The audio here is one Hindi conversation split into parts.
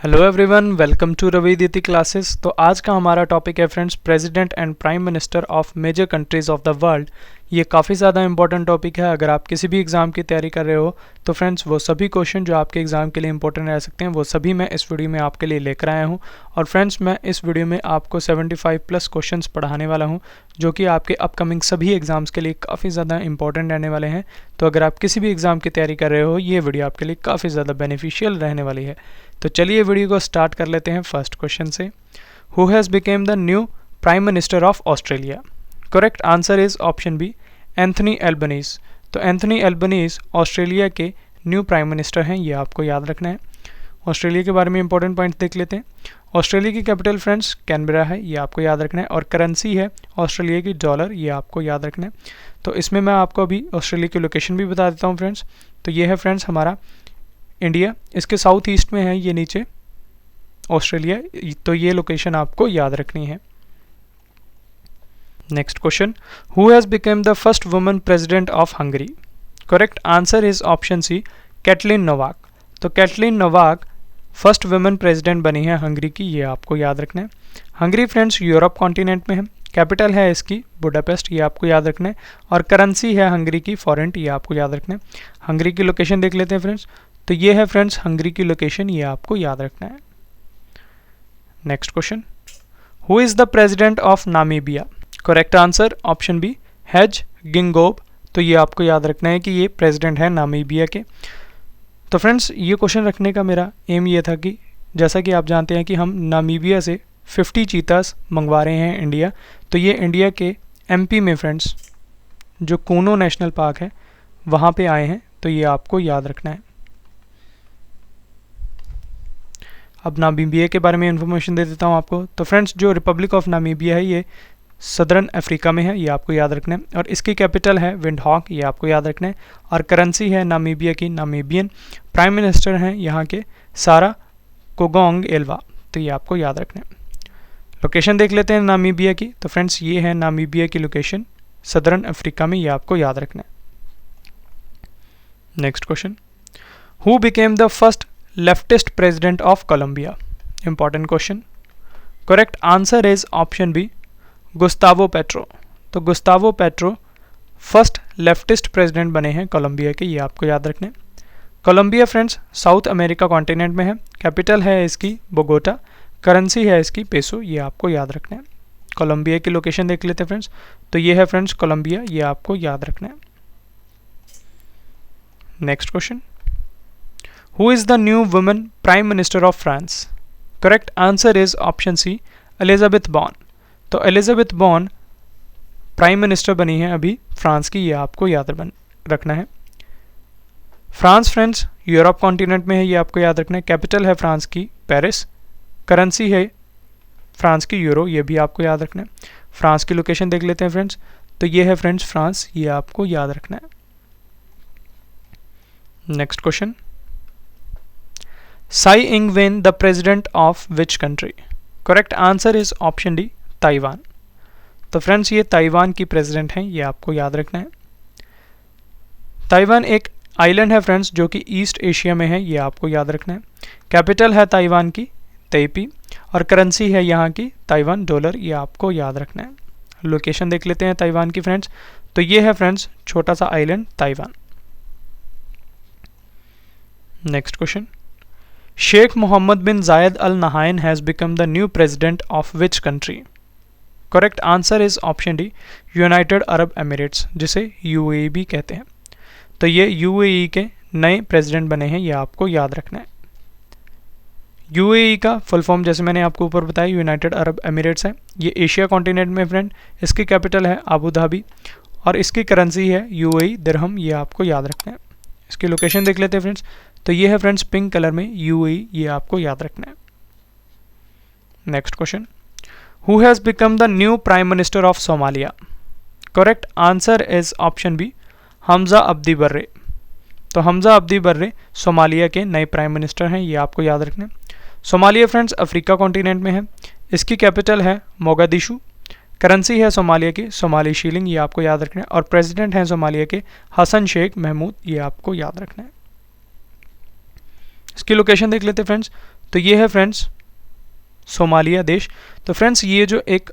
Hello everyone, welcome to Ravi Diti classes. तो आज का हमारा टॉपिक है friends, president and prime minister of major countries of the world. ये काफ़ी ज़्यादा इंपॉर्टेंट टॉपिक है। अगर आप किसी भी एग्ज़ाम की तैयारी कर रहे हो तो फ्रेंड्स वो सभी क्वेश्चन जो आपके एग्ज़ाम के लिए इंपॉर्टेंट रह सकते हैं वो सभी मैं इस वीडियो में आपके लिए लेकर आया हूँ। और फ्रेंड्स मैं इस वीडियो में आपको 75 प्लस क्वेश्चंस पढ़ाने वाला हूँ जो कि आपके अपकमिंग सभी एग्ज़ाम्स के लिए काफ़ी ज़्यादा इंपॉर्टेंट रहने वाले हैं। तो अगर आप किसी भी एग्ज़ाम की तैयारी कर रहे हो ये वीडियो आपके लिए काफ़ी ज़्यादा बेनिफिशियल रहने वाली है। तो चलिए वीडियो को स्टार्ट कर लेते हैं फर्स्ट क्वेश्चन से। Who has become the new prime minister of Australia? Correct answer is option B, Anthony Albanese. तो एंथनी एल्बनीज ऑस्ट्रेलिया के न्यू प्राइम मिनिस्टर हैं, ये आपको याद रखना है। ऑस्ट्रेलिया के बारे में इंपॉर्टेंट पॉइंट देख लेते हैं। ऑस्ट्रेलिया की कैपिटल फ्रेंड्स कैनबरा है, ये आपको याद रखना है। और करेंसी है ऑस्ट्रेलिया की डॉलर, ये आपको याद रखना है। तो इसमें मैं आपको अभी ऑस्ट्रेलिया की लोकेशन भी बता देता हूँ फ्रेंड्स। तो ये है फ्रेंड्स हमारा इंडिया, इसके साउथ ईस्ट में है ये नीचे ऑस्ट्रेलिया। तो ये लोकेशन आपको याद रखनी है। Next question, who has become the first woman president of Hungary? Correct answer is option C, Katalin Novak. तो Katalin Novak first women president बनी है हंगरी की, ये आपको याद रखना है। हंगरी फ्रेंड्स यूरोप कॉन्टिनेंट में है, कैपिटल है इसकी बुडापेस्ट, ये आपको याद रखना है। और करेंसी है हंगरी की फॉरेंट, ये आपको याद रखना है। हंगरी की लोकेशन देख लेते हैं फ्रेंड्स। तो ये है फ्रेंड्स हंगरी की लोकेशन, ये आपको याद रखना है। Next question, who is the president of Namibia? Correct answer option B, Hage Geingob. तो ये आपको याद रखना है कि ये प्रेसिडेंट है नामीबिया के। तो फ्रेंड्स ये क्वेश्चन रखने का मेरा एम ये था कि जैसा कि आप जानते हैं कि हम नामीबिया से 50 चीतास मंगवा रहे हैं इंडिया। तो ये इंडिया के एमपी में फ्रेंड्स जो कूनो नेशनल पार्क है वहाँ पे आए हैं, तो ये आपको याद रखना है। अब नामीबिया के बारे में इंफॉर्मेशन दे देता हूँ आपको। तो फ्रेंड्स जो रिपब्लिक ऑफ नामीबिया है ये सदर्न अफ्रीका में है, ये आपको याद रखना है। और इसकी कैपिटल है विंडहॉक, ये आपको याद रखना है। और करेंसी है नामीबिया की नामीबियन। प्राइम मिनिस्टर हैं यहाँ के सारा कोगोंग एल्वा, तो ये आपको याद रखना है। लोकेशन देख लेते हैं नामीबिया की। तो फ्रेंड्स ये है नामीबिया की लोकेशन सदर्न अफ्रीका में, ये आपको याद रखना है। Next question, who became the first leftist president of Colombia? Important question. Correct answer is option B, Gustavo Petro. तो Gustavo Petro first leftist president बने हैं कोलंबिया के, ये आपको याद रखना है। Colombia friends South America continent में है, कैपिटल है इसकी बोगोटा, करेंसी है इसकी पेसो, ये आपको याद रखना है। कोलंबिया की लोकेशन देख लेते हैं फ्रेंड्स। तो ये है फ्रेंड्स कोलंबिया, ये आपको याद रखना है। Next question, who is the new women prime minister of France? Correct answer is option C, Elisabeth Borne. तो एलिजाबेथ बॉर्न प्राइम मिनिस्टर बनी है अभी फ्रांस की, ये आपको याद रखना है। फ्रांस फ्रेंड्स यूरोप कॉन्टिनेंट में है, ये आपको याद रखना है। कैपिटल है फ्रांस की पेरिस, करेंसी है फ्रांस की यूरो, ये भी आपको याद रखना है। फ्रांस की लोकेशन देख लेते हैं फ्रेंड्स। तो ये है फ्रेंड्स फ्रांस, ये आपको याद रखना है। Next question, Sai Ing Wen the president of which country? Correct answer is option D, Taiwan. तो फ्रेंड्स ये ताइवान की प्रेसिडेंट हैं, ये आपको याद रखना है। ताइवान एक आइलैंड है फ्रेंड्स जो कि ईस्ट एशिया में है, ये आपको याद रखना है। कैपिटल है ताइवान की तैपी, और करेंसी है यहाँ की ताइवान डॉलर, ये आपको याद रखना है। लोकेशन देख लेते हैं ताइवान की फ्रेंड्स। तो ये है फ्रेंड्स छोटा सा island Taiwan. Next question, Sheikh Mohammed bin Zayed Al Nahyan has become the new president of which country? Correct answer is option D, United Arab Emirates, जिसे यूएई भी कहते हैं। तो ये यूएई के नए प्रेसिडेंट बने हैं, ये आपको याद रखना है। यूएई का फुल फॉर्म जैसे मैंने आपको ऊपर बताया यूनाइटेड अरब एमिरेट्स है। ये एशिया कॉन्टिनेंट में फ्रेंड, इसकी कैपिटल है आबू धाबी, और इसकी करेंसी है यूएई दिरहम, ये आपको याद रखना है। इसकी लोकेशन देख लेते हैं फ्रेंड्स। तो ये है फ्रेंड्स पिंक कलर में यूएई, ये आपको याद रखना है। Next question, who has become the new prime minister of Somalia? Correct answer is option B, Hamza Abdi Barre. तो हमजा अब्दी बर्रे सोमालिया के नए प्राइम मिनिस्टर हैं, ये आपको याद रखना है। सोमालिया फ्रेंड्स अफ्रीका कॉन्टिनेंट में है, इसकी कैपिटल है मोगादिशु, करेंसी है सोमालिया की सोमाली शीलिंग, ये आपको याद रखना है। और प्रेसिडेंट हैं सोमालिया के हसन शेख महमूद, ये आपको याद रखना है। इसकी लोकेशन देख लेते हैं फ्रेंड्स। तो ये है फ्रेंड्स सोमालिया देश। तो फ्रेंड्स ये जो एक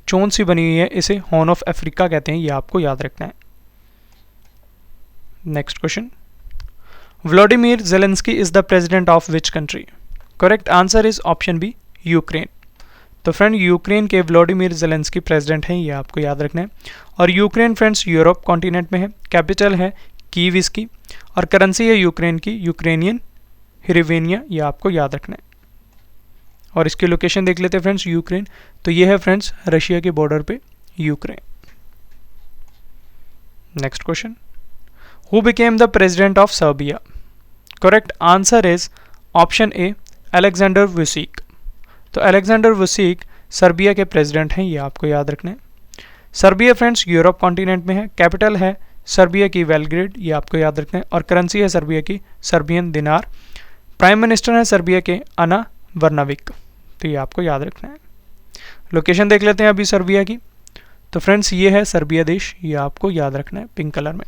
चोंच सी बनी हुई है इसे हॉर्न ऑफ अफ्रीका कहते हैं, ये आपको याद रखना है। Next question, Vladimir Zelensky is the president of which country? Correct answer is option B Ukraine. तो फ्रेंड यूक्रेन के व्लादिमीर ज़ेलेंस्की प्रेसिडेंट हैं, ये आपको याद रखना है। और यूक्रेन फ्रेंड्स यूरोप कॉन्टिनेंट में है, कैपिटल है कीव इसकी, और करेंसी है यूक्रेन की यूक्रेनियन हिरिवेनिया, ये आपको याद रखना है। और इसकी लोकेशन देख लेते हैं फ्रेंड्स यूक्रेन, तो ये है फ्रेंड्स रशिया के बॉर्डर पे Ukraine. Next question, who became the president of Serbia? Correct answer is option A Alexander Vucic. तो अलेक्जेंडर वुसिक सर्बिया के प्रेसिडेंट हैं, ये आपको याद रखना है। सर्बिया फ्रेंड्स यूरोप कॉन्टिनेंट में है, कैपिटल है सर्बिया की बेलग्रेड, ये आपको याद रखना है। और करेंसी है सर्बिया की सर्बियन दिनार। प्राइम मिनिस्टर है सर्बिया के अना वर्नाविक, तो ये आपको याद रखना है। लोकेशन देख लेते हैं अभी सर्बिया की, तो फ्रेंड्स ये है सर्बिया देश, ये आपको याद रखना है पिंक कलर में।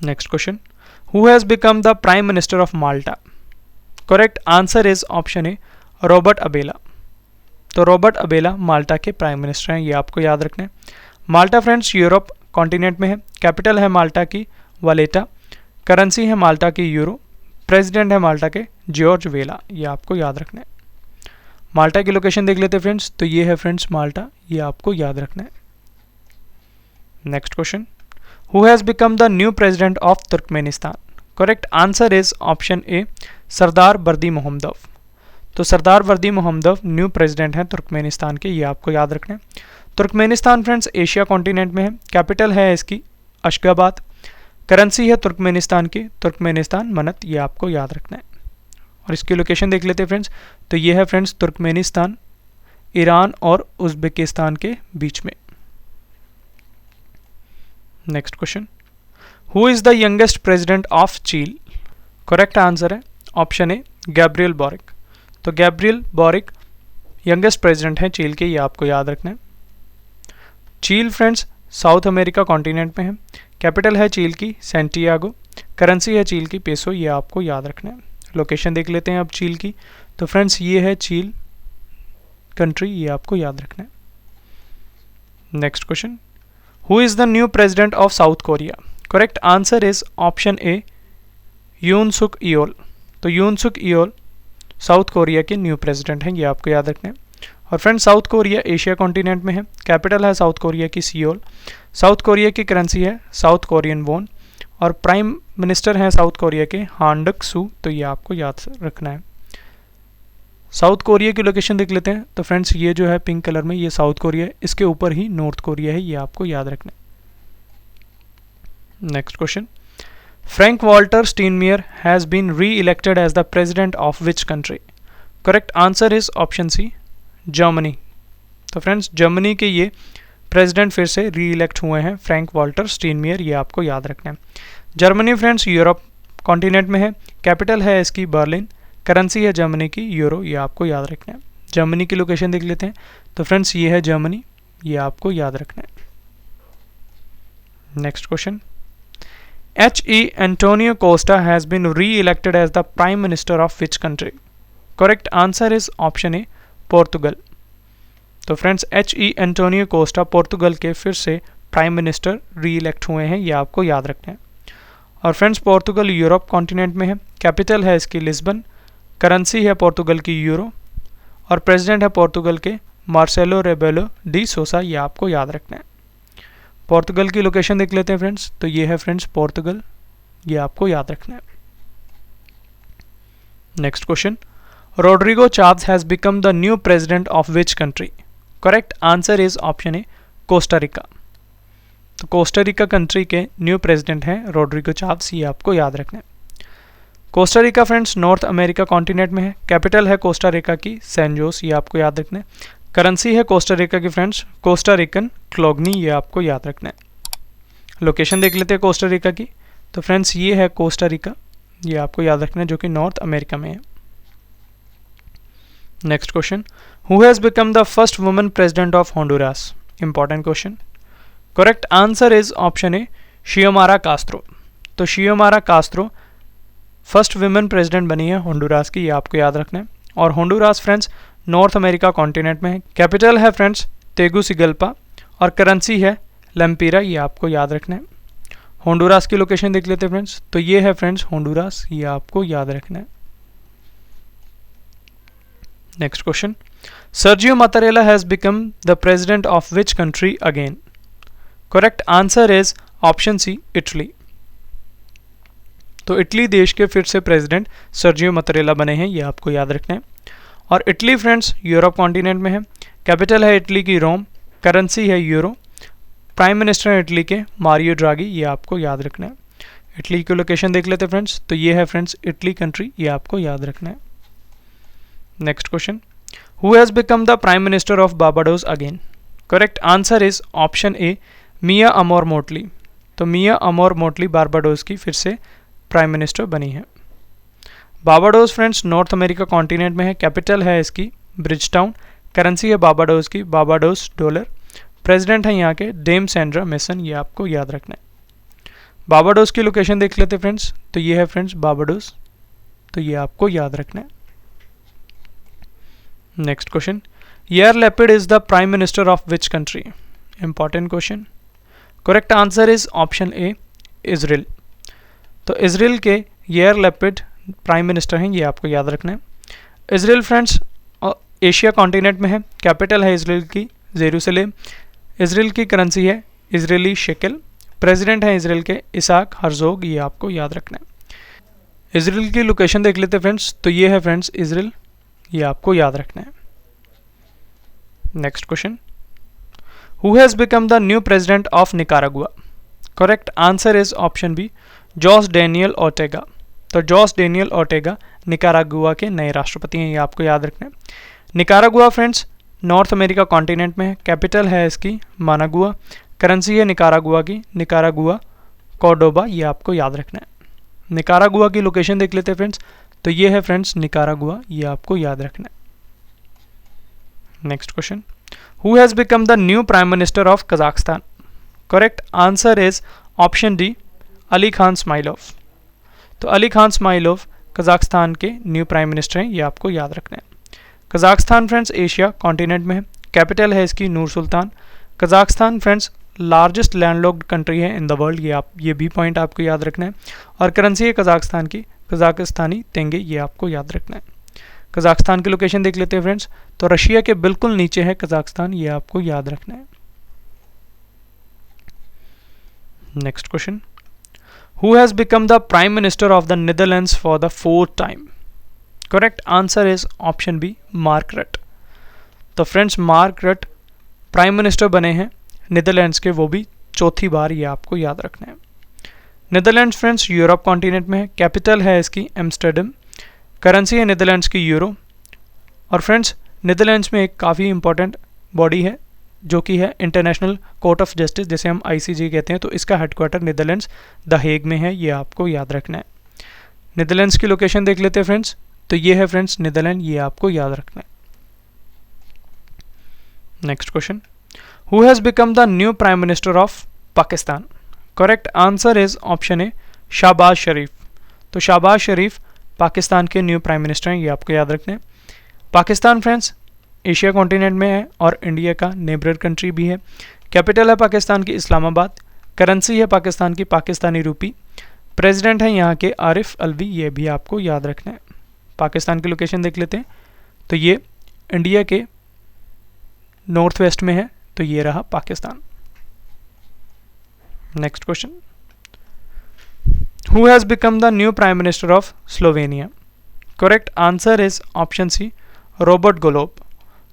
Next question, who has become the prime minister of Malta? Correct answer is option A Robert Abela. तो रॉबर्ट अबेला माल्टा के प्राइम मिनिस्टर हैं, ये आपको याद रखना है। माल्टा फ्रेंड्स यूरोप कॉन्टिनेंट में है, कैपिटल है माल्टा की वालेटा, करेंसी है माल्टा की यूरो, प्रेसिडेंट है माल्टा के जॉर्ज वेला, ये आपको याद रखना है। माल्टा की लोकेशन देख लेते हैं फ्रेंड्स, तो ये है फ्रेंड्स माल्टा, ये आपको याद रखना है। Next question, who has become the new president of Turkmenistan? Correct answer is option A Serdar Berdimuhamedov. तो Serdar Berdimuhamedov new president हैं तुर्कमेनिस्तान के, ये आपको याद रखना है। तुर्कमेनिस्तान फ्रेंड्स एशिया कॉन्टिनेंट में है, कैपिटल है इसकी अशगाबाद, करेंसी है तुर्कमेनिस्तान की तुर्कमेनिस्तान मनत, ये आपको याद रखना है। और इसकी लोकेशन देख लेते हैं फ्रेंड्स, तो ये है फ्रेंड्स तुर्कमेनिस्तान ईरान और उज्बेकिस्तान के बीच में। Next question, who is the youngest president of चील? करेक्ट आंसर है ऑप्शन ए गैब्रियल बोरिक। तो गैब्रियल बोरिक यंगेस्ट प्रेसिडेंट हैं चील के, ये आपको याद रखना है। चील फ्रेंड्स साउथ अमेरिका कॉन्टिनेंट में है, कैपिटल है चील की सैंटियागो, करेंसी है चील की पेसो, ये आपको याद रखना है। लोकेशन देख लेते हैं अब चील की, तो फ्रेंड्स ये है चील कंट्री, ये आपको याद रखना है। Next question, who is the new president of South Korea? Correct answer is option A Yoon Suk Yeol. तो Yoon Suk Yeol South Korea के न्यू प्रेसिडेंट हैं, ये आपको याद रखना है। और friends South Korea Asia continent में है, कैपिटल है साउथ कोरिया की सियोल, साउथ कोरिया की करेंसी है साउथ कोरियन वोन, और प्राइम मिनिस्टर हैं साउथ कोरिया के हान डक सू, तो ये आपको याद रखना है। साउथ कोरिया की लोकेशन देख लेते हैं, तो फ्रेंड्स ये जो है पिंक कलर में ये साउथ कोरिया है, इसके ऊपर ही नॉर्थ कोरिया है, ये आपको याद रखना है। Next question, Frank Walter Steinmeier has been reelected as the president of which country? Correct answer is option C Germany. तो फ्रेंड्स जर्मनी के ये प्रेसिडेंट फिर से री इलेक्ट हुए हैं फ्रैंक वॉल्टर स्टीनमियर, ये आपको याद रखना है। जर्मनी फ्रेंड्स यूरोप कॉन्टिनेंट में है, कैपिटल है इसकी बर्लिन, करेंसी है जर्मनी की यूरो, ये आपको याद रखना है। जर्मनी की लोकेशन देख लेते हैं, तो फ्रेंड्स ये है जर्मनी, ये आपको याद रखना है। Next question, H.E. Antonio Costa has been re-elected as the Prime Minister of which country? Correct answer is option A Portugal. तो friends H.E. Antonio Costa Portugal के फिर से प्राइम मिनिस्टर री इलेक्ट हुए हैं, ये आपको याद रखना है। और फ्रेंड्स पोर्तुगल यूरोप कॉन्टिनेंट में है, कैपिटल है इसकी लिस्बन, करेंसी है पोर्तुगल की यूरो, और प्रेसिडेंट है पोर्तुगल के मार्सेलो रेबेलो डी सोसा, ये आपको याद रखना है। पोर्तुगल की लोकेशन देख लेते हैं फ्रेंड्स, तो ये है फ्रेंड्स पोर्तुगल, ये आपको याद रखना है। Next question, Rodrigo Chaves has become the new president of which country? Correct answer is option A Costa Rica. तो कोस्टारिका कंट्री के न्यू प्रेसिडेंट हैं रोड्रिगो चाव्स, ये आपको याद रखना है। Costa Rica friends North America continent में है, कैपिटल है कोस्टारिका की सैन जोस, ये आपको याद रखना है। करेंसी है कोस्टारिका की फ्रेंड्स कोस्टारिकन क्लोगनी, ये आपको याद रखना है। लोकेशन देख लेते हैं कोस्टारिका की, तो फ्रेंड्स ये है कोस्टारिका, ये आपको याद रखना है, जो कि नॉर्थ अमेरिका में है। Next question, who has become the first woman president of Honduras? Important question. Correct answer is option A Xiomara Castro. तो Xiomara Castro first women president बनी है होंडुरास की, ये आपको याद रखना है। और Honduras friends North America continent में है। कैपिटल है फ्रेंड्स तेगुसिगल्पा और करेंसी है लेम्पिरा, ये आपको याद रखना है। होंडुरास की लोकेशन देख लेते हैं फ्रेंड्स, तो ये है फ्रेंड्स होंडुरास, ये आपको याद रखना है। Next question, Sergio Mattarella has become the president of which country again? Correct answer is option C, Italy. तो इटली देश के फिर से प्रेसिडेंट सर्जियो मातारेला बने हैं, ये आपको याद रखना है। और इटली फ्रेंड्स यूरोप कॉन्टिनेंट में है। कैपिटल है इटली की रोम, करेंसी है यूरो, प्राइम मिनिस्टर है इटली के मारियो ड्रागी, ये आपको याद रखना है। इटली की लोकेशन देख लेते हैं फ्रेंड्स, तो ये है फ्रेंड्स इटली कंट्री, ये आपको याद रखना है। Next question, who has become the prime minister of Barbados again? Correct answer is option A, Mia Amor Mottley. तो मिया अमोर मोटली बारबाडोस की फिर से प्राइम मिनिस्टर बनी है। Barbados friends North America continent में है। कैपिटल है इसकी ब्रिजटाउन, करेंसी है बारबाडोस की बारबाडोस डॉलर, प्रेसिडेंट है यहाँ के डेम सैंड्रा मेसन, ये आपको याद रखना है। बारबाडोस की लोकेशन देख लेते हैं फ्रेंड्स, तो ये है फ्रेंड्स बारबाडोस, तो ये आपको याद रखना है। नेक्स्ट क्वेश्चन, यार Lapid is the prime minister of which country? Important question. Correct answer is option A, Israel. तो इजराइल के यार लैपिड प्राइम मिनिस्टर हैं, ये आपको याद रखना है। इजराइल फ्रेंड्स एशिया कॉन्टिनेंट में है। कैपिटल है इजराइल की जेरूसलेम, इजराइल की करेंसी है इजरायली शेकल, प्रेसिडेंट है इजराइल के इसाक हर्जोग, ये आपको याद रखना है। इजराइल की लोकेशन देख लेते हैं फ्रेंड्स, तो ये है फ्रेंड्स इजराइल, ये आपको याद रखना है। Next question, who has become the new president of Nicaragua? Correct answer is option B, Jose Daniel Ortega. तो जोस डेनियल ओर्टेगा निकारागुआ के नए राष्ट्रपति हैं, ये आपको याद रखना है। Nicaragua friends North America continent में है। कैपिटल है इसकी मानागुआ, करेंसी है निकारागुआ की निकारागुआ कॉर्डोबा, ये आपको याद रखना है। निकारागुआ की लोकेशन देख लेते हैं फ्रेंड्स, तो ये है फ्रेंड्स निकारागुआ, ये आपको याद रखना है। Next question, who has become the new prime minister of Kazakhstan? Correct answer is option D, Alikhan Smailov. तो अली खान स्माइलोव कजाकिस्तान के न्यू प्राइम मिनिस्टर हैं, ये आपको याद रखना है। कजाकिस्तान फ्रेंड्स एशिया कॉन्टिनेंट में है। कैपिटल है इसकी Nur Sultan. Kazakhstan friends largest landlocked country है इन द वर्ल्ड, ये भी पॉइंट आपको याद रखना है। और करेंसी है कजाकिस्तान की कजाकिस्तानी तेंगे, ये आपको याद रखना है। कजाकिस्तान की लोकेशन देख लेते हैं फ्रेंड्स, तो रशिया के बिल्कुल नीचे है कजाकिस्तान, ये आपको याद रखना है। Next question, who has become the prime minister of the Netherlands for the 4th time? Correct answer is option B, Mark Rutte. तो friends Mark Rutte prime minister बने हैं नीदरलैंड्स के, वो भी 4थी बार, ये आपको याद रखना है। नीदरलैंड्स फ्रेंड्स यूरोप कॉन्टिनेंट में है। कैपिटल है इसकी एम्स्टर्डम, करेंसी है नीदरलैंड्स की यूरो। और फ्रेंड्स नीदरलैंड्स में एक काफ़ी इंपॉर्टेंट बॉडी है जो कि है इंटरनेशनल कोर्ट ऑफ जस्टिस, जिसे हम ICJ कहते हैं, तो इसका हेडक्वार्टर नीदरलैंड्स द हेग में है, ये आपको याद रखना है। नीदरलैंड्स की लोकेशन देख लेते हैं फ्रेंड्स, तो ये है फ्रेंड्स नीदरलैंड, ये आपको याद रखना है। Next question, who has become the new prime minister of Pakistan? Correct answer is option A, Shehbaz Sharif. तो शहबाज शरीफ पाकिस्तान के न्यू प्राइम मिनिस्टर हैं, ये आपको याद रखना है। पाकिस्तान फ्रेंड्स एशिया कॉन्टिनेंट में है और इंडिया का नेबरर कंट्री भी है। कैपिटल है पाकिस्तान की इस्लामाबाद, करेंसी है पाकिस्तान की पाकिस्तानी रूपी, प्रेसिडेंट है यहाँ के आरिफ अलवी, ये भी आपको याद रखना है। पाकिस्तान की लोकेशन देख लेते हैं, तो ये इंडिया के नॉर्थ वेस्ट में है, तो ये रहा Pakistan. Next question, who has become the new prime minister of Slovenia? Correct answer is option C, Robert Golob.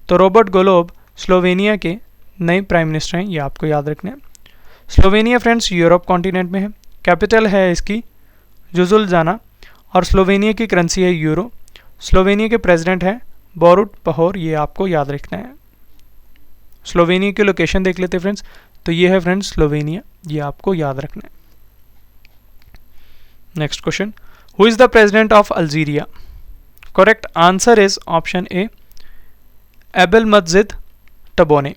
तो रॉबर्ट गोलोब स्लोवेनिया के नए प्राइम मिनिस्टर हैं, ये आपको याद रखना है। स्लोवेनिया फ्रेंड्स यूरोप कॉन्टिनेंट में है। कैपिटल है इसकी जुजुलजाना और स्लोवेनिया की करेंसी है यूरो। स्लोवेनिया के प्रेसिडेंट हैं बोरुट पहोर, ये आपको याद रखना है। स्लोवेनिया की लोकेशन देख लेते हैं फ्रेंड्स, तो ये है फ्रेंड्स स्लोवेनिया, ये आपको याद रखना है। Next question, who is the president of Algeria? Correct answer is option A, Abel मस्जिद टबोने।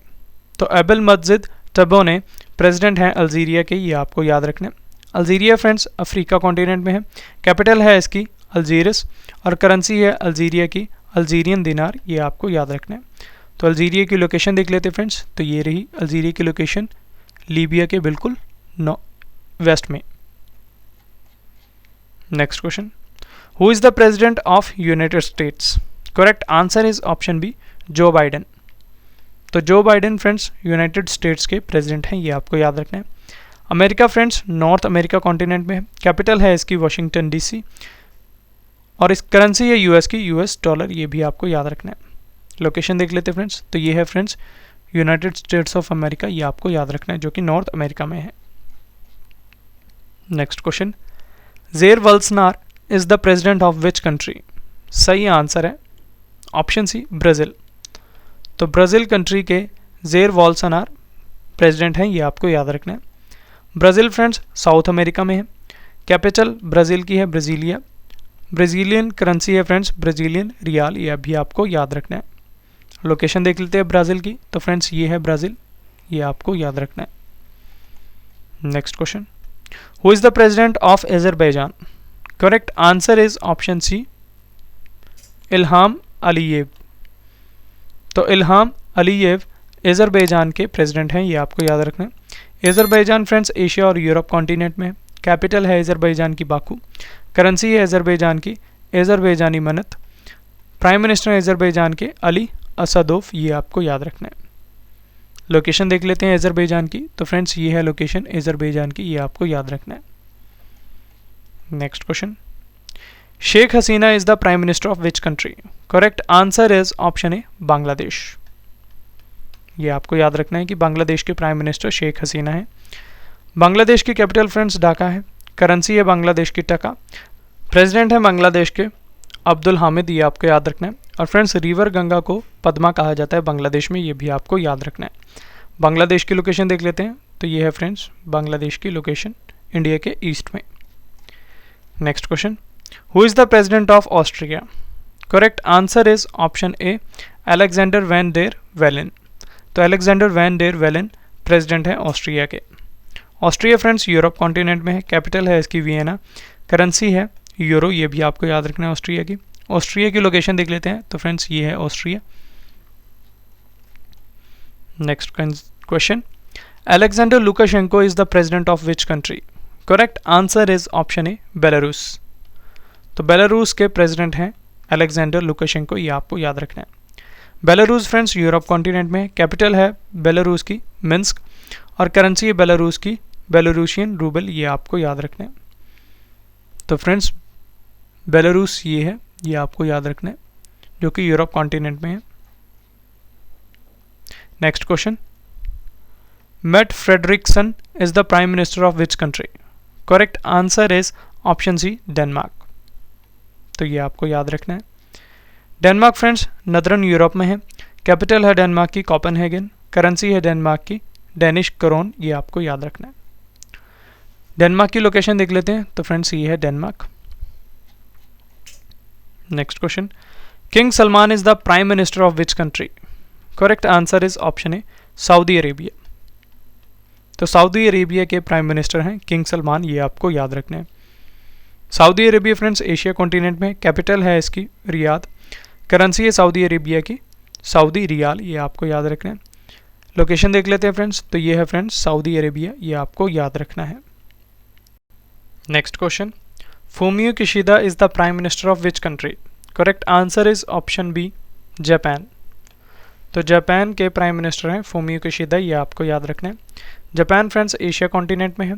तो एबेल मस्जिद टबोने प्रेसिडेंट हैं अल्जीरिया के, ये आपको याद रखना है। अल्जीरिया फ्रेंड्स अफ्रीका कॉन्टिनेंट में है, कैपिटल है इसकी अल्जीरिस और करेंसी है अल्जीरिया की अल्जीरियन दिनार, ये आपको याद रखना है। तो अल्जीरिया की लोकेशन देख लेते हैं फ्रेंड्स, तो ये रही अल्जीरिया की लोकेशन लीबिया के बिल्कुल वेस्ट में। Next question, who is the president of United States? Correct answer is option B Joe Biden. तो Joe Biden friends United States के प्रेसिडेंट हैं, ये आपको याद रखना है। America friends North America continent में है, कैपिटल है इसकी वाशिंगटन डीसी और इस करेंसी है यूएस की यूएस डॉलर, ये भी आपको याद रखना है। लोकेशन देख लेते हैं फ्रेंड्स, तो ये है friends United states of America, ये आपको याद रखना है जो कि नॉर्थ अमेरिका में है। Next question, Jair Bolsonaro is the president of which country? सही आंसर है ऑप्शन सी ब्राज़ील। तो ब्राज़ील कंट्री के जेर वोल्सोनारो प्रेसिडेंट हैं, ये आपको याद रखना है। ब्राज़ील फ्रेंड्स साउथ अमेरिका में है, कैपिटल ब्राज़ील की है ब्राज़ीलिया, ब्राज़ीलियन करेंसी है फ्रेंड्स ब्राज़ीलियन रियाल, ये भी आपको याद रखना है। लोकेशन देख लेते हैं ब्राज़ील की, तो फ्रेंड्स ये है ब्राज़ील, ये आपको याद रखना है। Next question, who is the president of Azerbaijan? Correct answer is option C Ilham Aliyev. तो इल्हाम अलीयेव अज़रबैजान के प्रेसिडेंट हैं, ये आपको याद रखना है। अज़रबैजान फ्रेंड्स एशिया और यूरोप कॉन्टिनेंट में है, कैपिटल है अज़रबैजान की बाकू, करेंसी है अज़रबैजान की Azerbaijani manat, prime minister Azerbaijan के अली असदोफ, ये आपको याद रखना है। लोकेशन देख लेते हैं अज़रबैजान की, तो फ्रेंड्स ये है लोकेशन अज़रबैजान की, ये आपको याद रखना है। Next question, Sheikh Hasina is the prime minister of which country? Correct answer is option A Bangladesh. ये आपको याद रखना है कि बांग्लादेश के प्राइम मिनिस्टर शेख हसीना है। बांग्लादेश की कैपिटल फ्रेंड्स ढाका है, करेंसी है बांग्लादेश की टका, प्रेसिडेंट है बांग्लादेश के अब्दुल हामिद, ये आपको याद रखना है। और फ्रेंड्स रिवर गंगा को पद्मा कहा जाता है बांग्लादेश में, ये भी आपको याद रखना है। बांग्लादेश की लोकेशन देख लेते हैं, तो ये है फ्रेंड्स बांग्लादेश की लोकेशन इंडिया के ईस्ट में। Next question, who is the president of Austria? Correct answer is option A Alexander Van der Bellen. तो Alexander Van der Bellen president है ऑस्ट्रिया के। ऑस्ट्रिया फ्रेंड्स यूरोप कॉन्टिनेंट में है, कैपिटल है इसकी वियना, करेंसी है यूरो, ये भी आपको याद रखना है ऑस्ट्रिया की। ऑस्ट्रिया की लोकेशन देख लेते हैं, तो फ्रेंड्स ये है Austria. Next question, Alexander Lukashenko is the president of which country? Correct answer is option A Belarus. तो बेलारूस के प्रेसिडेंट हैं अलेक्जेंडर लुकाशेंको, ये आपको याद रखना है। बेलारूस फ्रेंड्स यूरोप कॉन्टिनेंट में, कैपिटल है बेलारूस की मिन्स्क और करेंसी है बेलारूस की बेलारूशियन रूबल, ये आपको याद रखना है। तो फ्रेंड्स बेलारूस ये है, ये आपको याद रखना है, जो कि यूरोप कॉन्टिनेंट में है। Next question, Mette Frederiksen is the prime minister of which country? Correct answer is option C Denmark. तो ये आपको याद रखना है। डेनमार्क फ्रेंड्स नदर्न यूरोप में है, कैपिटल है डेनमार्क की कोपेनहेगन, करेंसी है डेनमार्क की डेनिश करोन, ये आपको याद रखना है। डेनमार्क की लोकेशन देख लेते हैं, तो फ्रेंड्स ये है Denmark. Next question, king Salman is the prime minister of which country? Correct answer is option A Saudi Arabia. तो सऊदी अरेबिया के प्राइम मिनिस्टर हैं किंग सलमान, ये आपको याद रखना है। Saudi Arabia friends Asia continent में, कैपिटल है इसकी रियाद, करेंसी है सऊदी अरेबिया की सऊदी रियाल, ये आपको याद रखना है। लोकेशन देख लेते हैं फ्रेंड्स, तो ये है फ्रेंड्स सऊदी अरेबिया, ये आपको याद रखना है। Next question, Fumio Kishida is the prime minister of which country? Correct answer is option B Japan. तो जापान के प्राइम मिनिस्टर हैं फूमियो किशिदा, ये आपको याद रखना है। जापान फ्रेंड्स एशिया कॉन्टिनेंट में है,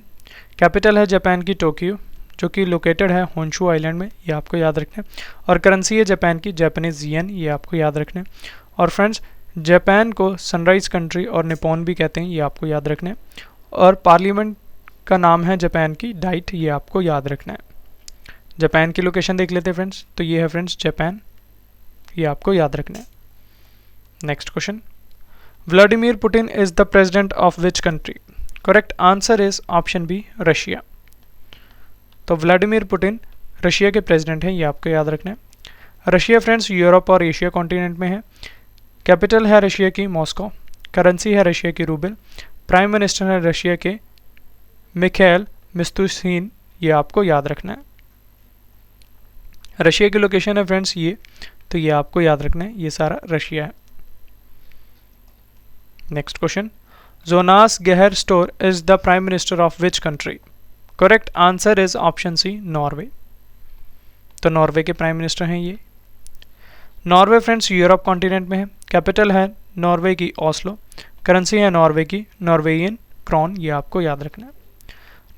कैपिटल है जापान की टोक्यो, जो कि लोकेटेड है होन्शू आइलैंड में, ये आपको याद रखना है। और करेंसी है जापान की जापानीज येन, ये आपको याद रखना है। और फ्रेंड्स जापान को सनराइज कंट्री और निपॉन भी कहते हैं, ये आपको याद रखना है। और पार्लियामेंट का नाम है जापान की डाइट, ये आपको याद रखना है। जापान की लोकेशन देख लेते हैं फ्रेंड्स, तो ये है फ्रेंड्स जापान, ये आपको याद रखना है। Next question, Vladimir Putin is the president of which country? Correct answer is option B Russia. तो व्लादिमीर पुतिन रशिया के प्रेसिडेंट हैं, ये आपको याद रखना है। रशिया फ्रेंड्स यूरोप और एशिया कॉन्टिनेंट में है, कैपिटल है रशिया की मॉस्को, करेंसी है रशिया की रूबल, प्राइम मिनिस्टर है रशिया के मिखाइल मिस्तुसीन, ये आपको याद रखना है। रशिया की लोकेशन है फ्रेंड्स ये, तो ये आपको याद रखना है, ये सारा रशिया है। Next question, Jonas Gahr Store is the prime minister of which country? Correct answer is option C, Norway. तो नॉर्वे के प्राइम मिनिस्टर हैं ये। नॉर्वे फ्रेंड्स यूरोप कॉन्टिनेंट में है, कैपिटल है नॉर्वे की ओस्लो, करेंसी है नॉर्वे की नॉर्वेजियन क्रॉन, ये आपको याद रखना है।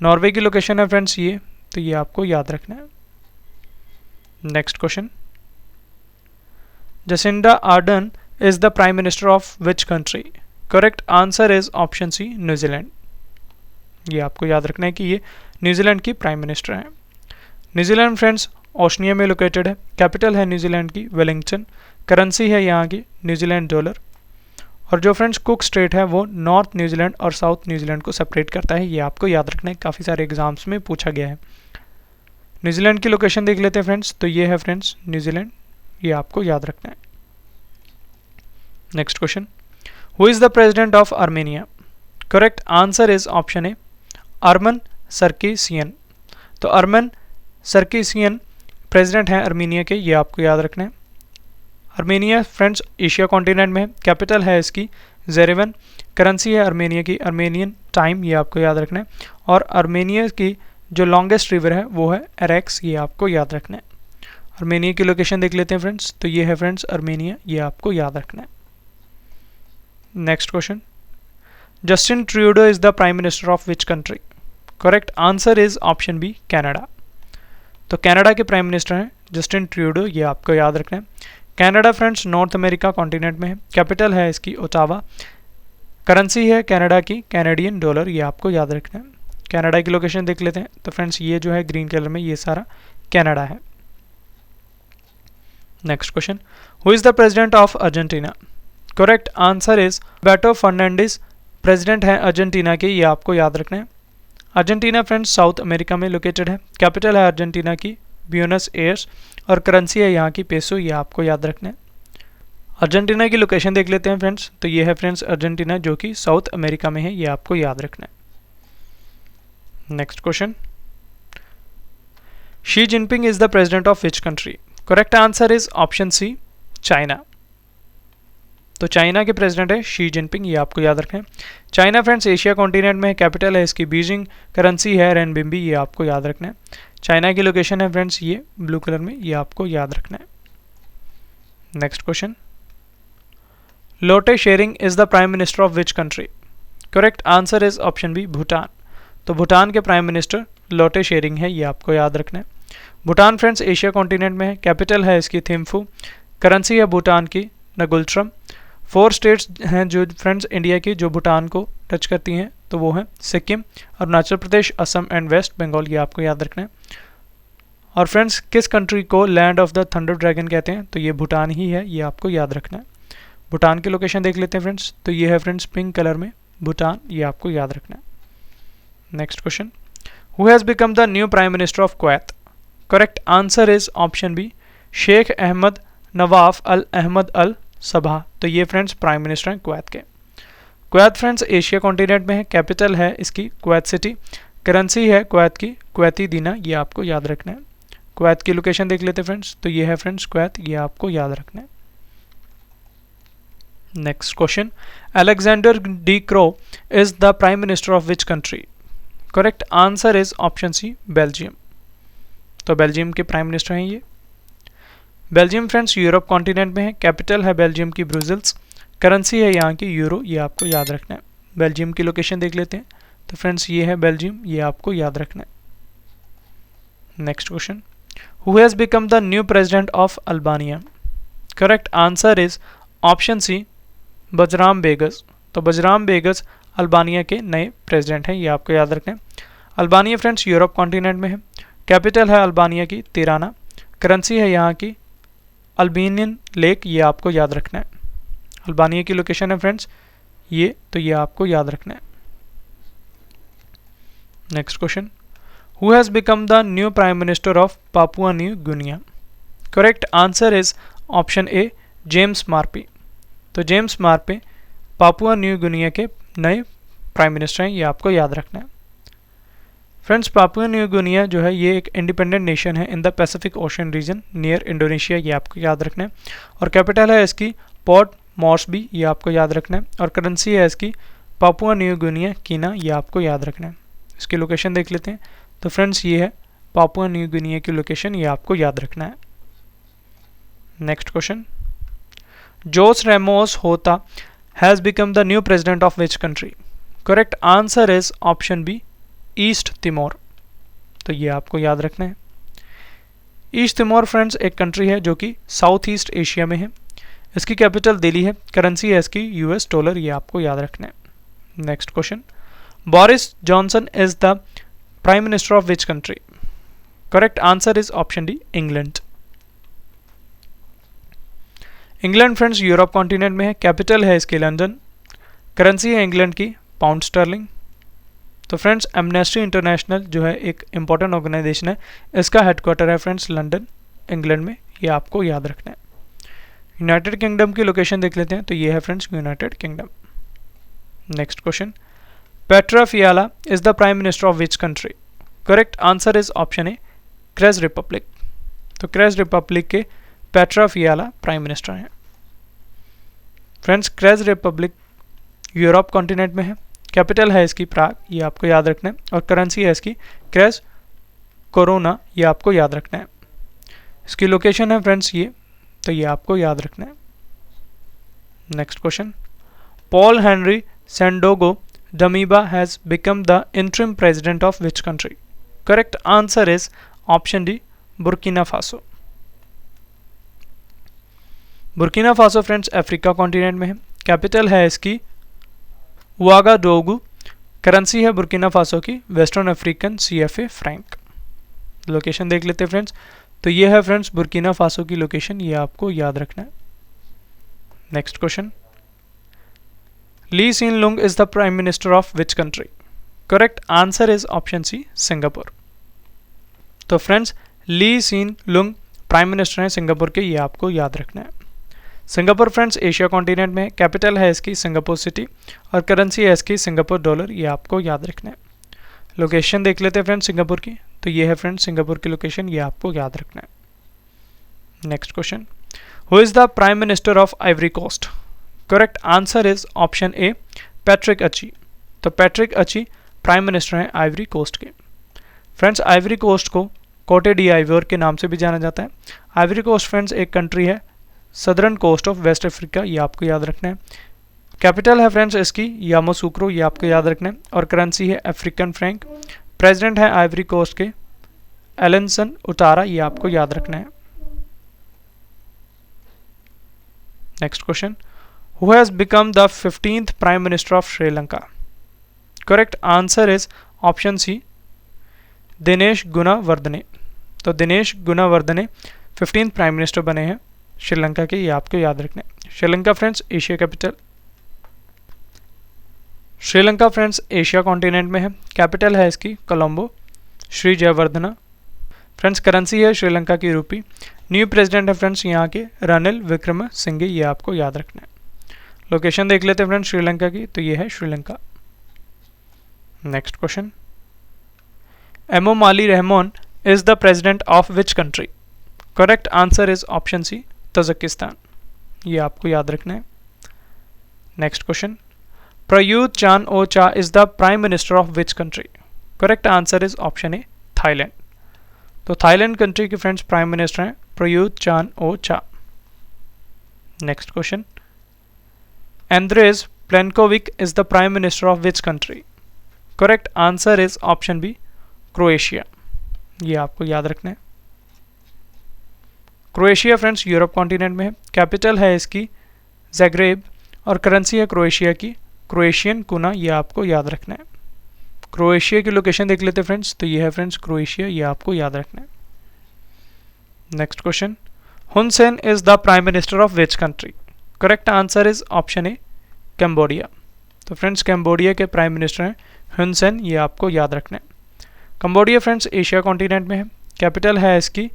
नॉर्वे की लोकेशन है फ्रेंड्स ये, तो ये आपको याद रखना है। Next question, Jacinda Ardern is the prime minister of which country? Correct answer is option C, New Zealand. ये आपको याद रखना है कि ये न्यूजीलैंड की प्राइम मिनिस्टर हैं। न्यूजीलैंड फ्रेंड्स ओशनिया में लोकेटेड है, कैपिटल है न्यूजीलैंड की वेलिंगटन, करेंसी है यहाँ की न्यूजीलैंड डॉलर, और जो फ्रेंड्स कुक स्ट्रेट है वो नॉर्थ न्यूजीलैंड और साउथ न्यूजीलैंड को सेपरेट करता है, ये आपको याद रखना है, काफ़ी सारे एग्जाम्स में पूछा गया है। न्यूजीलैंड की लोकेशन देख लेते हैं फ्रेंड्स, तो ये है फ्रेंड्स न्यूजीलैंड, ये आपको याद रखना है। Next question, who is the president of Armenia? Correct answer is option A, Armen Sarkissian. तो अर्मन सरकीसियन प्रेसिडेंट हैं आर्मेनिया के, ये आपको याद रखना है। आर्मेनिया फ्रेंड्स एशिया कॉन्टिनेंट में है, कैपिटल है इसकी जेरेवन, करेंसी है आर्मेनिया की आर्मेनियन टाइम, ये आपको याद रखना है। और आर्मेनिया की जो लॉन्गेस्ट रिवर है वो है एरेक्स, ये आपको याद रखना है। आर्मेनिया की लोकेशन देख लेते हैं फ्रेंड्स, तो ये है फ्रेंड्स आर्मेनिया, ये आपको याद रखना है। Next question, Justin Trudeau is the prime minister of which country? Correct answer is option B, Canada. तो कनाडा के प्राइम मिनिस्टर हैं जस्टिन ट्रूडो, ये आपको याद रखना है। Canada friends North America continent में है, कैपिटल है इसकी ओटावा, करेंसी है कनाडा की कैनेडियन डॉलर, ये आपको याद रखना है। कनाडा की लोकेशन देख लेते हैं, तो फ्रेंड्स ये जो है ग्रीन कलर में, ये सारा कनाडा है। Next question, who is the president of Argentina? Correct answer is बेटो फर्नांडिस, प्रेसिडेंट है अर्जेंटीना के, ये आपको याद रखना है। अर्जेंटीना फ्रेंड्स साउथ अमेरिका में लोकेटेड है, कैपिटल है अर्जेंटीना की ब्यूनस एयर्स, और करेंसी है यहाँ की पेसो, ये आपको याद रखना है। अर्जेंटीना की लोकेशन देख लेते हैं फ्रेंड्स, तो ये है फ्रेंड्स अर्जेंटीना जो कि साउथ अमेरिका में है, ये आपको याद रखना है। Next question, Xi Jinping is the president of which country? Correct answer is option C, China. तो चाइना के प्रेसिडेंट है शी जिनपिंग, ये आपको याद रखें। चाइना फ्रेंड्स एशिया कॉन्टिनेंट में है, कैपिटल है इसकी बीजिंग, करेंसी है रेनबिम्बी, ये आपको याद रखना है। चाइना की लोकेशन है फ्रेंड्स ये ब्लू कलर में, ये आपको याद रखना है। Next question, Lotay Tshering is the prime minister of which country? Correct answer is option B, Bhutan. तो भूटान के प्राइम मिनिस्टर लोटे शेरिंग है, ये आपको याद रखना है। भूटान फ्रेंड्स एशिया कॉन्टिनेंट में है, कैपिटल है इसकी थिम्फू, करेंसी है भूटान की नगुल्ट्रम। 4 स्टेट्स हैं जो फ्रेंड्स इंडिया की जो भूटान को टच करती हैं, तो वो हैं सिक्किम, अरुणाचल प्रदेश, असम एंड वेस्ट बंगाल, ये आपको याद रखना है। और फ्रेंड्स किस कंट्री को land of the thunder dragon कहते हैं? तो ये भूटान ही है, ये आपको याद रखना है। भूटान की लोकेशन देख लेते हैं फ्रेंड्स, तो ये है फ्रेंड्स पिंक कलर में भूटान, ये आपको याद रखना है। Next question, who has become the new prime minister of Kuwait? Correct answer is option B, Sheikh Ahmad Nawaf Al Ahmad Al Sabah. तो ये फ्रेंड्स प्राइम मिनिस्टर हैं कुवैत के। कुवैत फ्रेंड्स एशिया कॉन्टिनेंट में है, कैपिटल है इसकी कुवैत सिटी, करेंसी है कुवैत की कुवैती दीना, ये आपको याद रखना है। कुवैत की लोकेशन देख लेते हैं फ्रेंड्स, तो ये है फ्रेंड्स कुवैत, ये आपको याद रखना है। Next question, Alexander De Croo is the prime minister of which country? Correct answer is option C, Belgium. तो बेल्जियम के प्राइम मिनिस्टर हैं ये। बेल्जियम फ्रेंड्स यूरोप कॉन्टिनेंट में है, कैपिटल है बेल्जियम की ब्रुसेल्स, करेंसी है यहाँ की यूरो, ये आपको याद रखना है। बेल्जियम की लोकेशन देख लेते हैं, तो फ्रेंड्स ये है बेल्जियम, ये आपको याद रखना है। Next question, who has become the new president of Albania? Correct answer is option C, Bajram Begaj. तो बजराम बेगस अल्बानिया के नए प्रेसिडेंट हैं, ये आपको याद रखना है। अल्बानिया फ्रेंड्स यूरोप कॉन्टिनेंट में है, कैपिटल है अल्बानिया की तिराना, करेंसी है यहाँ की अल्बानियन लेक, ये आपको याद रखना है। अल्बानिया की लोकेशन है फ्रेंड्स ये, तो ये आपको याद रखना है। Next question, who has become the new prime minister of Papua New Guinea? Correct answer is option A, James Marape. तो James Marape Papua New Guinea के नए प्राइम मिनिस्टर हैं, ये आपको याद रखना है। फ्रेंड्स पापुआ न्यू गिनिया जो है ये एक इंडिपेंडेंट नेशन है in the Pacific Ocean region near Indonesia, ये आपको याद रखना है। और कैपिटल है इसकी पोर्ट मॉर्सबी, ये आपको याद रखना है। और करेंसी है इसकी पापुआ न्यू गिनिया कीना, ये आपको याद रखना है। इसकी लोकेशन देख लेते हैं। तो फ्रेंड्स ये है पापुआ न्यू गिनिया की लोकेशन, ये आपको याद रखना है। Next question, Jose Ramos Horta has become the new president of which country? Correct answer is option B East Timor. तो ये आपको याद रखना है। ईस्ट तिमोर फ्रेंड्स एक कंट्री है जो कि साउथ ईस्ट एशिया में है। इसकी कैपिटल दिल्ली है। करेंसी है इसकी यूएस डॉलर, ये आपको याद रखना है। Next question, Boris Johnson is the prime minister of which country? Correct answer is option D England. England friends Europe continent में है। कैपिटल है इसकी लंदन। करेंसी है इंग्लैंड की पाउंड स्टर्लिंग। तो फ्रेंड्स एमनेस्टी इंटरनेशनल जो है एक इंपॉर्टेंट ऑर्गेनाइजेशन है, इसका हेडक्वार्टर है फ्रेंड्स लंदन इंग्लैंड में, ये आपको याद रखना है। यूनाइटेड किंगडम की लोकेशन देख लेते हैं। तो ये है friends United Kingdom. Next question, Petr Fiala is the prime minister of which country? Correct answer is option A Czech Republic. तो क्रेज रिपब्लिक के पेट्रा फियाला प्राइम मिनिस्टर हैं। Friends Czech Republic Europe continent में है। कैपिटल है इसकी प्राग, ये आपको याद रखना है। और करेंसी है इसकी क्रेज कोरोना, ये आपको याद रखना है। इसकी लोकेशन है फ्रेंड्स ये, तो ये आपको याद रखना है। Next question, Paul Henri Sandaogo Damiba has become the interim president of which country? Correct answer is option D Burkina Faso. Burkina Faso friends Africa continent में है। कैपिटल है इसकी वागाडोगु। करेंसी है बुर्किना फासो की western African CFA franc. Location देख लेते हैं फ्रेंड्स। तो ये है फ्रेंड्स बुर्किना फासो की लोकेशन, ये आपको याद रखना है। Next question, Lee Hsien Loong is the prime minister of which country? Correct answer is option C Singapore. तो friends Lee Hsien Loong prime minister हैं सिंगापुर के, ये आपको याद रखना है। सिंगापुर फ्रेंड्स एशिया कॉन्टिनेंट में। कैपिटल है इसकी सिंगापुर सिटी और करेंसी है इसकी सिंगापुर डॉलर, ये आपको याद रखना है। लोकेशन देख लेते हैं फ्रेंड्स सिंगापुर की। तो ये है फ्रेंड्स सिंगापुर की लोकेशन, ये आपको याद रखना है। Next question, who is the prime minister of Ivory Coast? Correct answer is option A Patrick Achi. तो पैट्रिक अची प्राइम मिनिस्टर हैं आइवरी कोस्ट के। फ्रेंड्स आइवरी कोस्ट को कोटे डी आइवोर के नाम से भी जाना जाता है। आइवरी कोस्ट फ्रेंड्स एक कंट्री है southern coast of West Africa, ये आपको याद रखना है। कैपिटल है फ्रेंड्स इसकी यामोसुक्रो, ये आपको याद रखना है। और करेंसी है अफ्रीकन फ्रैंक। प्रेसिडेंट है आइवरी कोस्ट के एलेंसन उटारा, ये आपको याद रखना है। Next question, who has become the 15th prime minister of Sri Lanka? Correct answer is option C Dinesh Gunawardena. तो Dinesh Gunawardena 15th prime minister बने हैं श्रीलंका के, ये आपको याद रखना है। Sri Lanka friends Asia capital Sri Lanka friends Asia continent में है। कैपिटल है इसकी कोलंबो। श्री जयवर्धना। फ्रेंड्स करेंसी है श्रीलंका की रूपी। न्यू प्रेसिडेंट है फ्रेंड्स यहाँ के रनिल विक्रमसिंघे, ये आपको याद रखना है। लोकेशन देख लेते हैं फ्रेंड्स श्रीलंका की। तो ये है Sri Lanka. Next question, Emomali Rahmon is the president of which country? Correct answer is option C Tajikistan, ये आपको याद रखना है। Next question, Prayut Chan o cha is the prime minister of which country? Correct answer is option A Thailand. तो थाईलैंड कंट्री के फ्रेंड्स प्राइम मिनिस्टर हैं Prayut Chan o cha. Next question, Andrej Plenkovic is the prime minister of which country? Correct answer is option B Croatia, ये आपको याद रखना है। क्रोएशिया फ्रेंड्स यूरोप कॉन्टिनेंट में है। कैपिटल है इसकी ज़ैग्रेब और करेंसी है क्रोएशिया की क्रोएशियन कुना, ये आपको याद रखना है। क्रोएशिया की लोकेशन देख लेते हैं फ्रेंड्स। तो ये है फ्रेंड्स क्रोएशिया, ये आपको याद रखना है। नेक्स्ट क्वेश्चन, हुन Sen is the prime minister of which country? Correct answer is option A Cambodia. तो फ्रेंड्स कैम्बोडिया के प्राइम मिनिस्टर हैं हुन सेन, ये आपको याद रखना है। कंबोडिया फ्रेंड्स एशिया कॉन्टिनेंट में है। कैपिटल है इसकी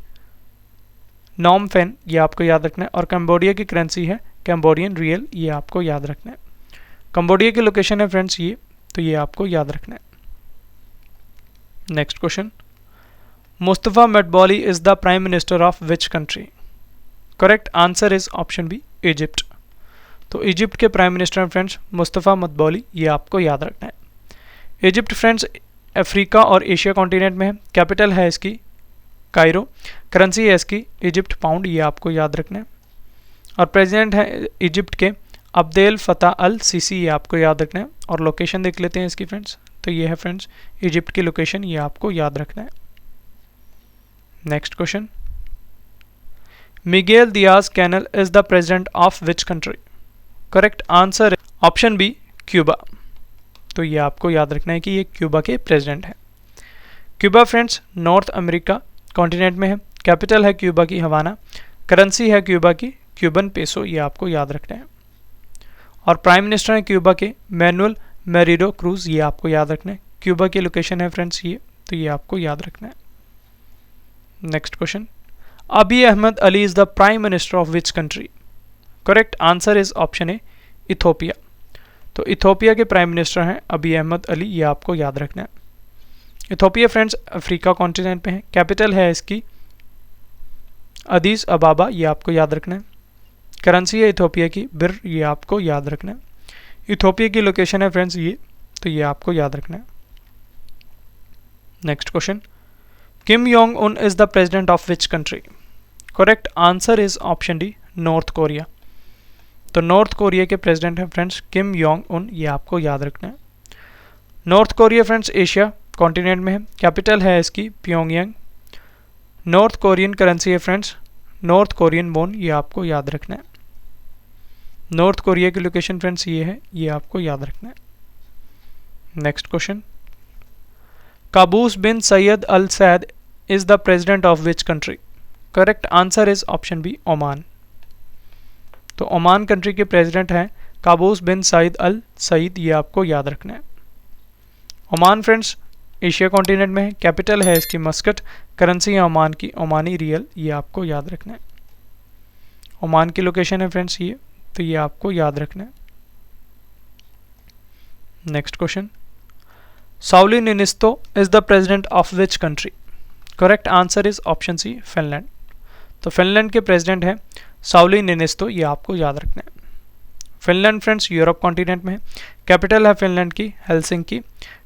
नॉम फेन, ये आपको याद रखना है। और कंबोडिया की करेंसी है कैम्बोडियन रियल, ये आपको याद रखना है। कंबोडिया की लोकेशन है फ्रेंड्स ये, तो ये आपको याद रखना है। Next question, Mostafa Madbouly is the prime minister of which country? Correct answer is option B, Egypt. तो इजिप्ट के प्राइम मिनिस्टर हैं फ्रेंड्स मुस्तफ़ा मडबौली, ये आपको याद रखना है। इजिप्ट फ्रेंड्स अफ्रीका और एशिया कॉन्टिनेंट में है, कैपिटल है इसकी कायरो, करेंसी है इसकी इजिप्ट पाउंड, ये आपको याद रखना है। और प्रेसिडेंट है इजिप्ट के अब्देल फतह अल सीसी, ये आपको याद रखना है। और लोकेशन देख लेते हैं इसकी फ्रेंड्स, तो ये है फ्रेंड्स इजिप्ट की लोकेशन, ये आपको याद रखना है। Next question, Miguel Diaz Canel is the president of which country? Correct answer option B, Cuba. तो ये आपको याद रखना है कि ये क्यूबा के प्रेसिडेंट हैं। Cuba friends North America continent में है, कैपिटल है क्यूबा की हवाना, करेंसी है क्यूबा की क्यूबन पेसो, ये आपको याद रखना है। और प्राइम मिनिस्टर है क्यूबा के मैनुअल मेरिडो क्रूज, ये आपको याद रखना है। क्यूबा की लोकेशन है फ्रेंड्स ये, तो ये आपको याद रखना है। Next question, Abiy Ahmed Ali is the prime minister of which country? Correct answer is option A, Ethiopia. तो इथोपिया के प्राइम मिनिस्टर हैं अबी अहमद अली, ये आपको याद रखना है। इथोपिया फ्रेंड्स अफ्रीका कॉन्टिनेंट में है, कैपिटल है इसकी अदीस अबाबा, ये आपको याद रखना है। करेंसी है इथोपिया की बिर, ये आपको याद रखना है। इथोपिया की लोकेशन है फ्रेंड्स ये, तो ये आपको याद रखना है। नेक्स्ट क्वेश्चन, किम योंग उन is the president of which country? Correct answer is option D, north Korea. तो नॉर्थ कोरिया के प्रेसिडेंट हैं फ्रेंड्स किम योंग उन, ये आपको याद रखना है। North Korea friends Asia continent में है, कैपिटल है इसकी प्योंगयांग। नॉर्थ कोरियन करेंसी है फ्रेंड्स नॉर्थ कोरियन वॉन, ये आपको याद रखना है। नॉर्थ कोरिया की लोकेशन फ्रेंड्स ये है, ये आपको याद रखना है। Next question, Qaboos bin Said al Said is the president of which country? Correct answer is option B, Oman. तो ओमान कंट्री के प्रेसिडेंट हैं Qaboos bin Said al Said, ये आपको याद रखना है। ओमान फ्रेंड्स एशिया कॉन्टिनेंट में है, कैपिटल है इसकी मस्कट, करेंसी है ओमान की ओमानी रियल, ये आपको याद रखना है। ओमान की लोकेशन है फ्रेंड्स ये, तो ये आपको याद रखना है। Next question, Sauli Niinisto is the president of which country? Correct answer is option C, Finland. तो फिनलैंड के प्रेसिडेंट हैं साउली निनिस्तो, ये आपको याद रखना है। फिनलैंड फ्रेंड्स यूरोप कॉन्टिनेंट में है, कैपिटल है फिनलैंड की हेलसिंकी,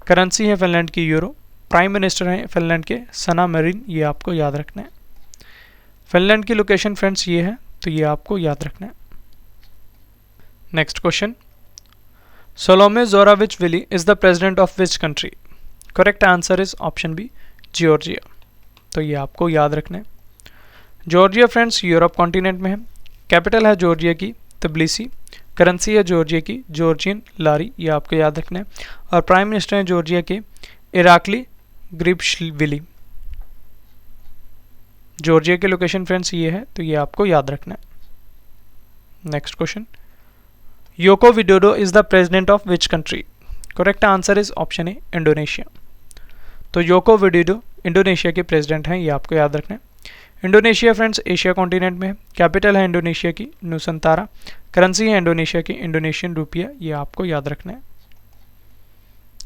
करेंसी है फिनलैंड की यूरो, प्राइम मिनिस्टर हैं फिनलैंड के सना मरीन, ये आपको याद रखना है। फिनलैंड की लोकेशन फ्रेंड्स ये है, तो ये आपको याद रखना है। Next question, Salome Zourabichvili is the president of which country? Correct answer is option B, Georgia. तो ये आपको याद रखना है। जॉर्जिया फ्रेंड्स यूरोप कॉन्टिनेंट में है, कैपिटल है जॉर्जिया की तबिलिसी, करेंसी है जॉर्जिया की जॉर्जियन लारी, ये आपको याद रखना है। और प्राइम मिनिस्टर हैं जॉर्जिया के इराकली ग्रिब्शविली। जॉर्जिया की लोकेशन फ्रेंड्स ये है, तो ये आपको याद रखना है। Next question, योको Widodo is the president of which country? Correct answer is option A, Indonesia. तो योको विडोडो इंडोनेशिया के प्रेसिडेंट हैं, ये आपको याद रखना है। इंडोनेशिया फ्रेंड्स एशिया कॉन्टिनेंट में है, कैपिटल है इंडोनेशिया की नुसंतारा, करेंसी है इंडोनेशिया की इंडोनेशियन रुपया, ये आपको याद रखना है।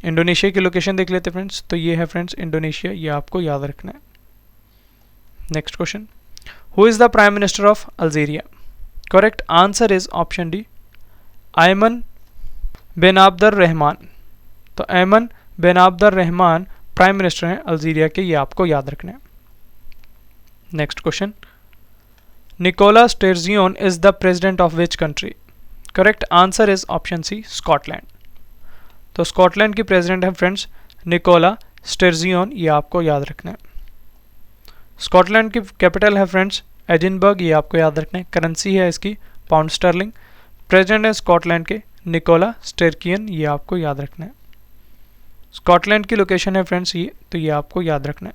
इंडोनेशिया की लोकेशन देख लेते हैं फ्रेंड्स, तो ये है फ्रेंड्स इंडोनेशिया, ये आपको याद रखना है। Next question, who is the prime minister of Algeria? Correct answer is option D, Aymen Bin Abdur Rahman. तो Aymen Bin Abdur Rahman prime minister हैं अल्जीरिया के, ये आपको याद रखना है। Next question, Nicola Sturgeon is the president of which country? Correct answer is option C, Scotland. तो स्कॉटलैंड की प्रेसिडेंट है फ्रेंड्स निकोला स्टर्जियोन, ये आपको याद रखना है। स्कॉटलैंड की कैपिटल है फ्रेंड्स एडिनबर्ग, ये आपको याद रखना है। करेंसी है इसकी पाउंड स्टर्लिंग, प्रेसिडेंट है स्कॉटलैंड के निकोला स्टर्जियोन, ये आपको याद रखना है। स्कॉटलैंड की लोकेशन है फ्रेंड्स ये, तो ये आपको याद रखना है।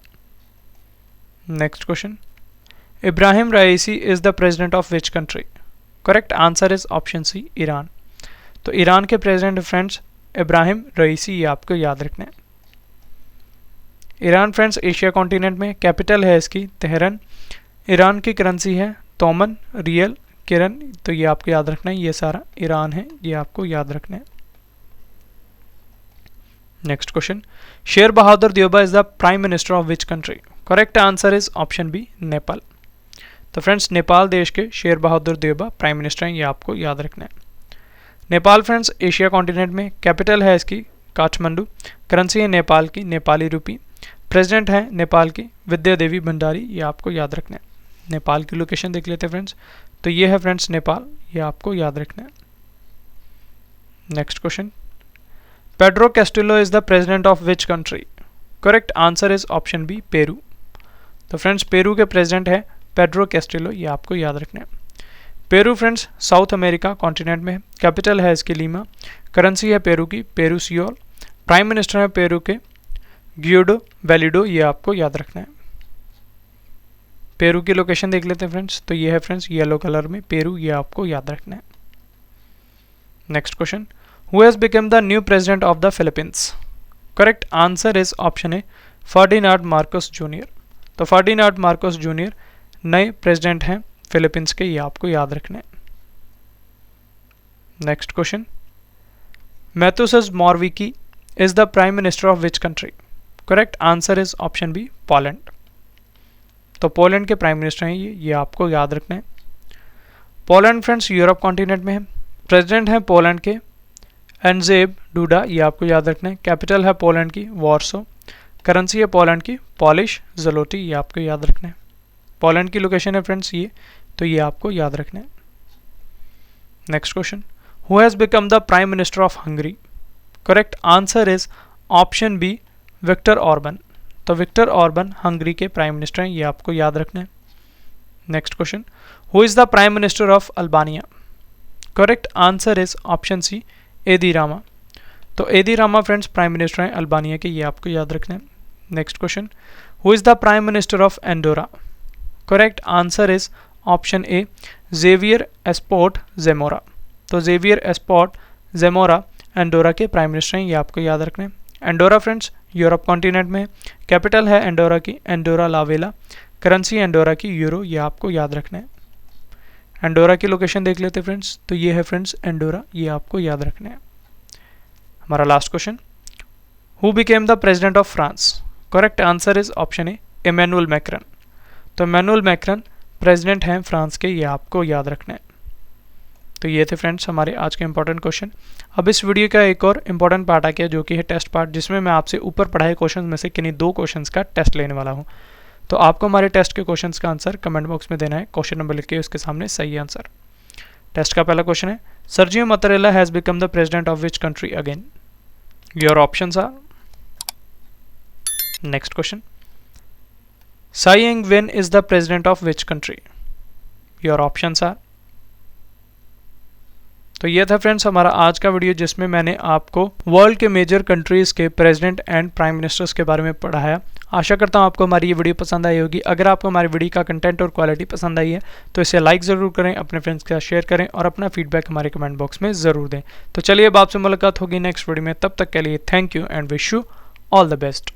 Next question, Ebrahim Raisi is the president of which country? Correct answer is option C, Iran. तो ईरान के प्रेसिडेंट फ्रेंड्स इब्राहिम रईसी, ये आपको याद रखना है। ईरान फ्रेंड्स एशिया कॉन्टिनेंट में, कैपिटल है इसकी तेहरान, ईरान की करेंसी है तोमन रियल किरण, तो ये आपको याद रखना है। ये सारा ईरान है, ये आपको याद रखना है। Next question, Sher Bahadur Deuba is the prime minister of which country? Correct answer is option B, Nepal. तो फ्रेंड्स नेपाल देश के शेर बहादुर देवबा प्राइम मिनिस्टर हैं, ये आपको याद रखना है। नेपाल फ्रेंड्स एशिया कॉन्टिनेंट में, कैपिटल है इसकी काठमांडू, करेंसी है नेपाल की नेपाली रूपी, प्रेसिडेंट है नेपाल की विद्या देवी भंडारी, ये आपको याद रखना है। नेपाल की लोकेशन देख लेते हैं फ्रेंड्स, तो ये है फ्रेंड्स नेपाल, ये आपको याद रखना है। Next question, Pedro Castillo is the president of which country? Correct answer is option B, Peru. तो फ्रेंड्स पेरू के प्रेसिडेंट है पेड्रो कैस्टिलो, ये आपको याद रखना है। Peru friends South America continent में है, कैपिटल है इसकी लीमा, करेंसी है पेरू की पेरू सियोल, प्राइम मिनिस्टर है पेरू के गियोडो वेलिडो, ये आपको याद रखना है। पेरू की लोकेशन देख लेते हैं फ्रेंड्स, तो ये है फ्रेंड्स येलो कलर में पेरू, ये आपको याद रखना है। Next question, who has become the new president of the Philippines? Correct answer is option A, Ferdinand Marcos junior. तो फर्डिनांड मार्कोस जूनियर नए प्रेसिडेंट हैं फिलीपींस के, ये आपको याद रखना है। Next question, Mateusz Morawiecki is the prime minister of which country? Correct answer is option B, Poland. तो पोलैंड के प्राइम मिनिस्टर हैं ये आपको याद रखना है। पोलैंड फ्रेंड्स यूरोप कॉन्टिनेंट में है, प्रेसिडेंट है पोलैंड के एंजेब डूडा, ये आपको याद रखना है, कैपिटल है पोलैंड की वार्सो, करेंसी है पोलैंड की पॉलिश ज़लोटी, ये आपको याद रखना है। पोलैंड की लोकेशन है फ्रेंड्स ये, तो ये आपको याद रखना है। Next question, who has become the prime minister of Hungary? Correct answer is option B, Viktor Orban. तो विक्टर ऑर्बन हंगरी के प्राइम मिनिस्टर हैं, ये आपको याद रखना है। Next question, who is the prime minister of Albania? Correct answer is option C, Edi Rama. तो Edi Rama friends prime minister हैं अल्बानिया के, ये आपको याद रखना है। Next question, who is the prime minister of Andorra? Correct answer is option A, Xavier Espot Zamora. तो जेवियर एस्पोर्ट जेमोरा एंडोरा के प्राइम मिनिस्टर हैं, ये आपको याद रखना है। एंडोरा फ्रेंड्स यूरोप कॉन्टिनेंट में, कैपिटल है एंडोरा की एंडोरा लावेला, करेंसी एंडोरा की यूरो, ये आपको याद रखना है। एंडोरा की लोकेशन देख लेते हैं फ्रेंड्स, तो ये है फ्रेंड्स एंडोरा, ये आपको याद रखना है। हमारा last question, who became the president of France? Correct answer is option A, Emmanuel Macron. तो इमैनुअल मैक्रन प्रेसिडेंट हैं फ्रांस के, ये आपको याद रखना है। तो ये थे फ्रेंड्स हमारे आज के इंपॉर्टेंट क्वेश्चन। अब इस वीडियो का एक और इम्पॉर्टेंट पार्ट आ गया जो कि है टेस्ट पार्ट, जिसमें मैं आपसे ऊपर पढ़ाए क्वेश्चन में से किन्हीं 2 क्वेश्चंस का टेस्ट लेने वाला हूं। तो आपको हमारे टेस्ट के क्वेश्चंस का आंसर कमेंट बॉक्स में देना है, क्वेश्चन नंबर लिख के उसके सामने सही आंसर। टेस्ट का पहला क्वेश्चन है, Sergio Mattarella has become the president of which country again? Your options are, next question, Tsai Ing wen is the president of which country? Your options are. तो ये था फ्रेंड्स हमारा आज का वीडियो, जिसमें मैंने आपको वर्ल्ड के मेजर कंट्रीज़ के प्रेसिडेंट एंड प्राइम मिनिस्टर्स के बारे में पढ़ाया। आशा करता हूँ आपको हमारी ये वीडियो पसंद आई होगी। अगर आपको हमारी वीडियो का कंटेंट और क्वालिटी पसंद आई है तो इसे लाइक ज़रूर करें, अपने फ्रेंड्स के साथ शेयर करें और अपना फीडबैक हमारे कमेंट बॉक्स में ज़रूर दें। तो चलिए अब आपसे मुलाकात होगी नेक्स्ट वीडियो में, तब तक के लिए thank you and wish you all the best.